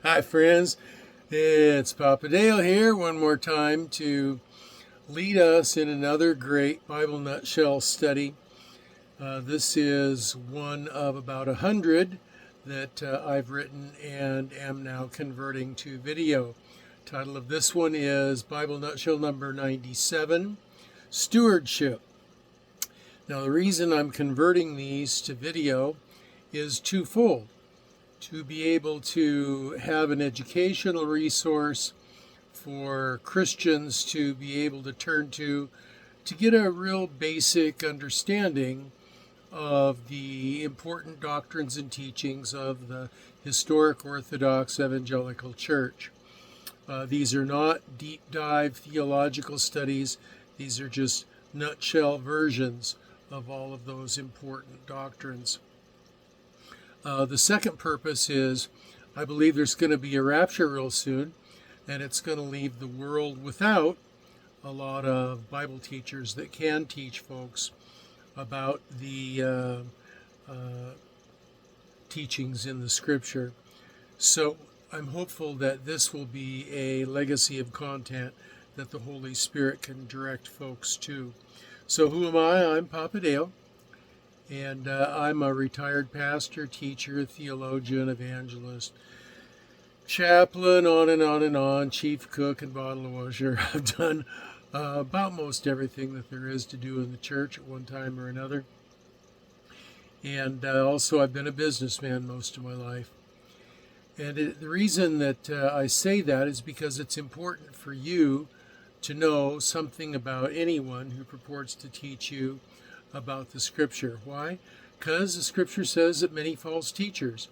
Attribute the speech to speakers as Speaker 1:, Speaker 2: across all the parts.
Speaker 1: Hi, friends. It's Papa Dale here one more time to lead us in another great Bible nutshell study. This is one of about 100 that I've written and am now converting to video. Title of this one is Bible Nutshell number 97, Stewardship. Now, the reason I'm converting these to video is twofold. To be able to have an educational resource for Christians to be able to turn to get a real basic understanding of the important doctrines and teachings of the historic Orthodox Evangelical Church. These are not deep dive theological studies. These are just nutshell versions of all of those important doctrines. The second purpose is I believe there's going to be a rapture real soon, and it's going to leave the world without a lot of Bible teachers that can teach folks about the teachings in the Scripture. So I'm hopeful that this will be a legacy of content that the Holy Spirit can direct folks to. So who am I? I'm Papa Dale. And I'm a retired pastor, teacher, theologian, evangelist, chaplain, on and on and on, chief cook and bottle washer. I've done about most everything that there is to do in the church at one time or another. And also I've been a businessman most of my life. And the reason that I say that is because it's important for you to know something about anyone who purports to teach you about the Scripture. Why? Because the Scripture says that many false teachers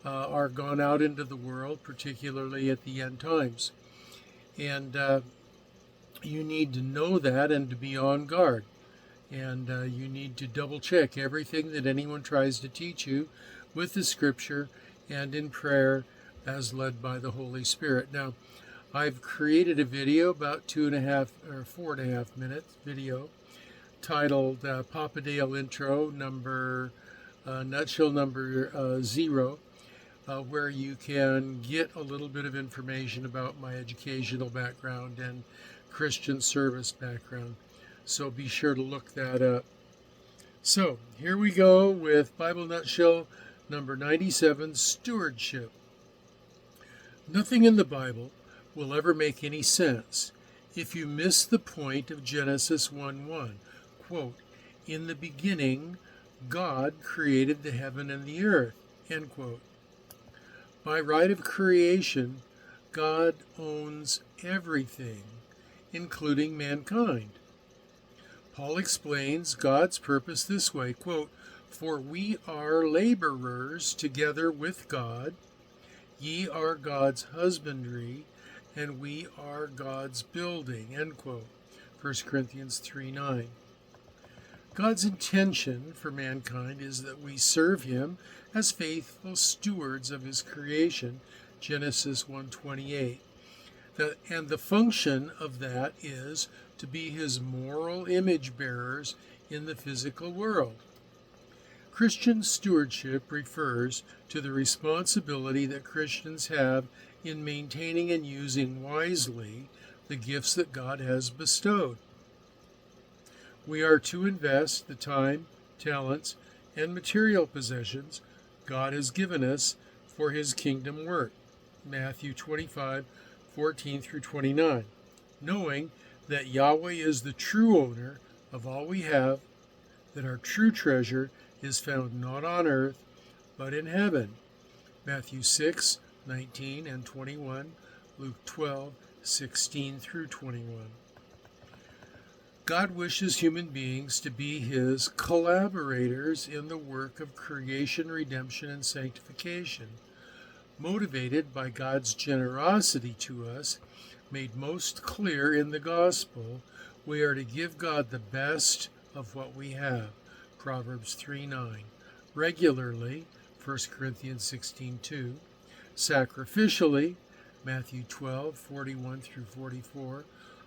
Speaker 1: are gone out into the world, particularly at the end times. And you need to know that and to be on guard. And you need to double check everything that anyone tries to teach you with the Scripture and in prayer as led by the Holy Spirit. Now, I've created a video, about 2.5 or 4.5 minutes video, titled Papa Dale Intro nutshell number 0, where you can get a little bit of information about my educational background and Christian service background. So be sure to look that up. So here we go with Bible nutshell number 97, Stewardship. Nothing in the Bible will ever make any sense if you miss the point of Genesis 1:1. Quote, "In the beginning, God created the heaven and the earth," end quote. By right of creation, God owns everything, including mankind. Paul explains God's purpose this way, quote, "For we are laborers together with God. Ye are God's husbandry, and we are God's building," end quote. 1 Corinthians 3:9. God's intention for mankind is that we serve him as faithful stewards of his creation, Genesis 1:28. And the function of that is to be his moral image bearers in the physical world. Christian stewardship refers to the responsibility that Christians have in maintaining and using wisely the gifts that God has bestowed. We are to invest the time, talents, and material possessions God has given us for his kingdom work. Matthew 25:14 through 29. Knowing that Yahweh is the true owner of all we have, that our true treasure is found not on earth, but in heaven. Matthew 6:19 and 21, Luke 12:16 through 21. God wishes human beings to be his collaborators in the work of creation, redemption, and sanctification. Motivated by God's generosity to us, made most clear in the gospel, we are to give God the best of what we have, Proverbs 3:9, regularly, 1 Corinthians 16:2, sacrificially, Matthew 12:41 through 44,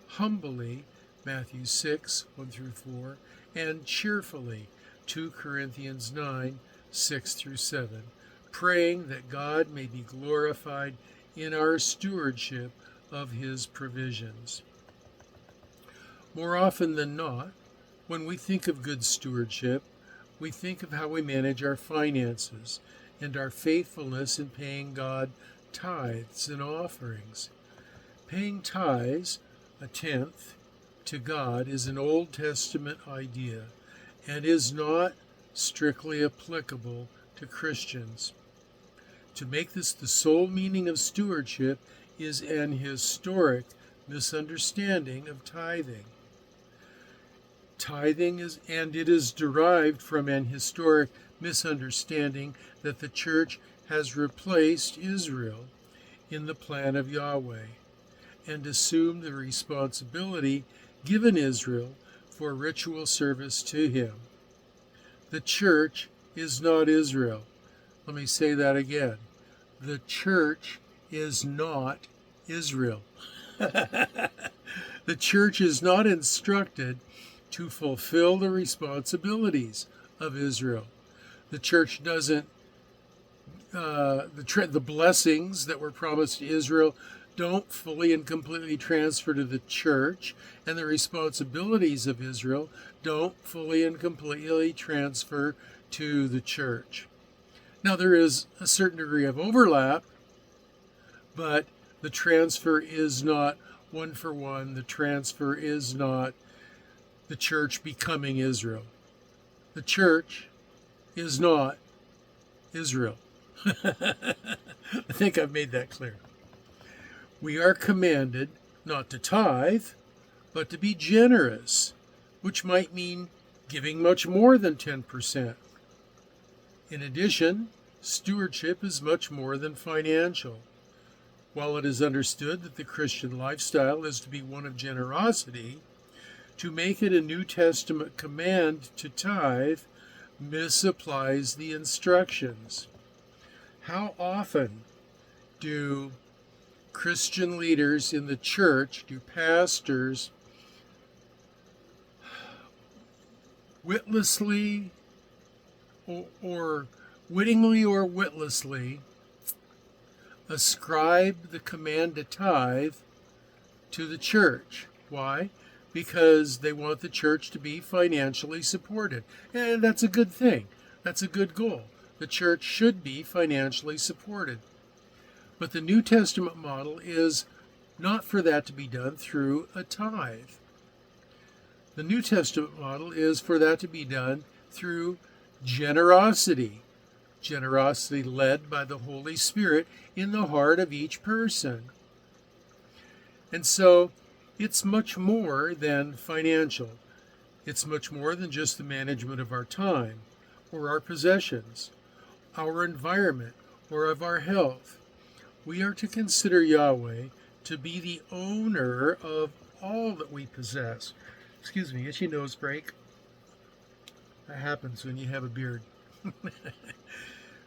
Speaker 1: humbly, Matthew 6:1 through 4, and cheerfully, 2 Corinthians 9:6 through 7, praying that God may be glorified in our stewardship of His provisions. More often than not, when we think of good stewardship, we think of how we manage our finances and our faithfulness in paying God tithes and offerings. Paying tithes, a tenth, to God is an Old Testament idea and is not strictly applicable to Christians. To make this the sole meaning of stewardship is an historic misunderstanding of tithing. Tithing is derived from an historic misunderstanding that the church has replaced Israel in the plan of Yahweh and assumed the responsibility given Israel for ritual service to Him. The church is not Israel. Let me say that again. The church is not Israel. The church is not instructed to fulfill the responsibilities of Israel. The church doesn't, the blessings that were promised to Israel don't fully and completely transfer to the church, and the responsibilities of Israel don't fully and completely transfer to the church. Now, there is a certain degree of overlap, but the transfer is not one for one. The transfer is not the church becoming Israel. The church is not Israel. I think I've made that clear. We are commanded not to tithe, but to be generous, which might mean giving much more than 10%. In addition, stewardship is much more than financial. While it is understood that the Christian lifestyle is to be one of generosity, to make it a New Testament command to tithe misapplies the instructions. How often do Christian leaders in the church, do pastors, witlessly or wittingly or witlessly ascribe the command to tithe to the church? Why? Because they want the church to be financially supported. And that's a good thing. That's a good goal. The church should be financially supported. But the New Testament model is not for that to be done through a tithe. The New Testament model is for that to be done through generosity. Generosity led by the Holy Spirit in the heart of each person. And so it's much more than financial. It's much more than just the management of our time or our possessions, our environment, or of our health. We are to consider Yahweh to be the owner of all that we possess. Excuse me, itchy nose break. That happens when you have a beard.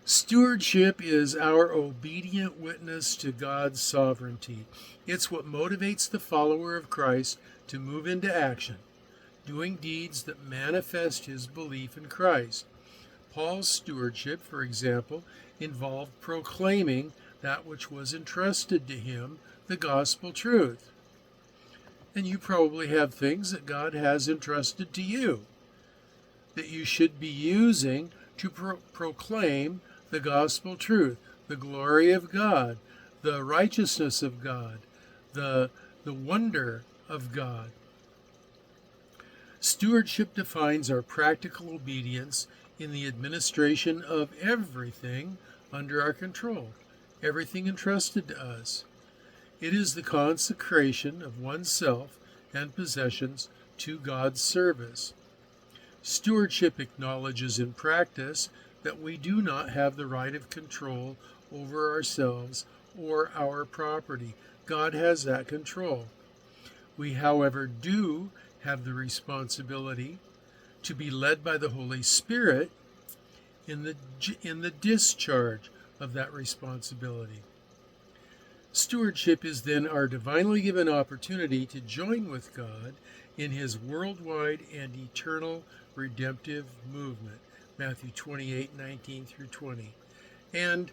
Speaker 1: Stewardship is our obedient witness to God's sovereignty. It's what motivates the follower of Christ to move into action, doing deeds that manifest his belief in Christ. Paul's stewardship, for example, involved proclaiming that which was entrusted to him, the gospel truth. And you probably have things that God has entrusted to you that you should be using to proclaim the gospel truth, the glory of God, the righteousness of God, the wonder of God. Stewardship defines our practical obedience in the administration of everything under our control, everything entrusted to us. It is the consecration of oneself and possessions to God's service. Stewardship acknowledges in practice that we do not have the right of control over ourselves or our property. God has that control. We, however, do have the responsibility to be led by the Holy Spirit in the discharge of that responsibility. Stewardship is then our divinely given opportunity to join with God in his worldwide and eternal redemptive movement. Matthew 28:19 through 20. And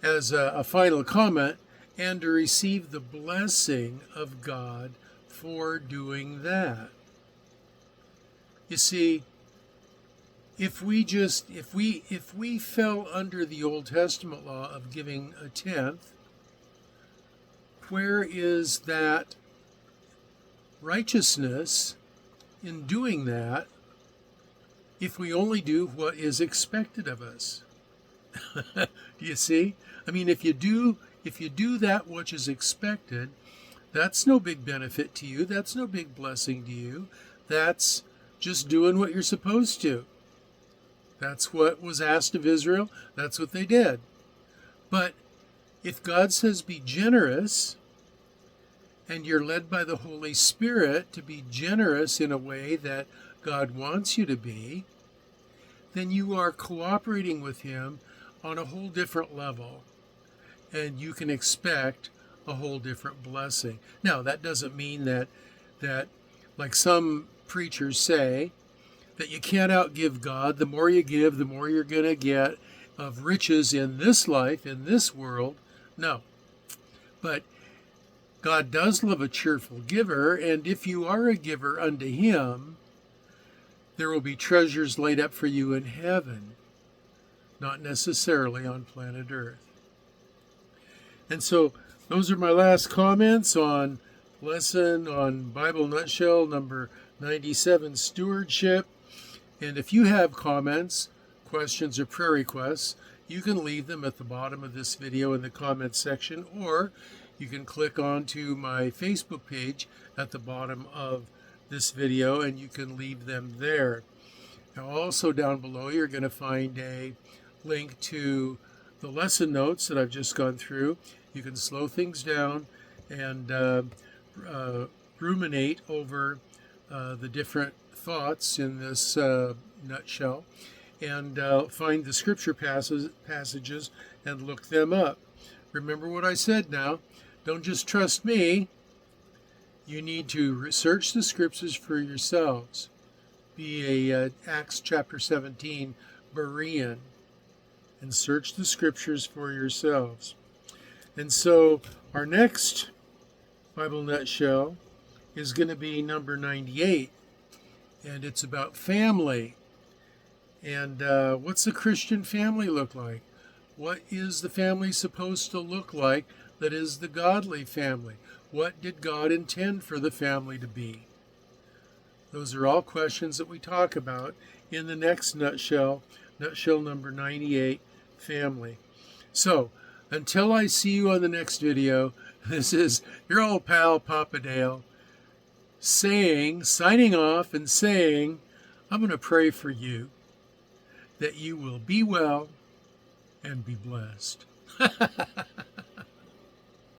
Speaker 1: as a final comment, and to receive the blessing of God for doing that. You see, if we fell under the Old Testament law of giving a tenth, where is that righteousness in doing that if we only do what is expected of us? Do you see? I mean, if you do that which is expected, that's no big benefit to you. That's no big blessing to you. That's just doing what you're supposed to. That's what was asked of Israel. That's what they did. But if God says be generous, and you're led by the Holy Spirit to be generous in a way that God wants you to be, then you are cooperating with Him on a whole different level, and you can expect a whole different blessing. Now, that doesn't mean that like some preachers say, that you can't outgive God. The more you give, the more you're going to get of riches in this life, in this world. No. But God does love a cheerful giver, and if you are a giver unto Him, there will be treasures laid up for you in heaven, not necessarily on planet Earth. And so those are my last comments on lesson on Bible Nutshell number 97, Stewardship. And if you have comments, questions, or prayer requests, you can leave them at the bottom of this video in the comments section, or you can click onto my Facebook page at the bottom of this video and you can leave them there. Now, also down below, you're going to find a link to the lesson notes that I've just gone through. You can slow things down and ruminate over the different thoughts in this nutshell, and find the scripture passages and look them up. Remember what I said now. Don't just trust me. You need to research the scriptures for yourselves. Be a Acts chapter 17 Berean and search the scriptures for yourselves. And so our next Bible Nutshell is going to be number 98, and it's about family. And what's a Christian family look like? What is the family supposed to look like that is the godly family? What did God intend for the family to be? Those are all questions that we talk about in the next nutshell, nutshell number 98, family. So, until I see you on the next video, this is your old pal, Papa Dale, signing off and saying, I'm going to pray for you that you will be well and be blessed.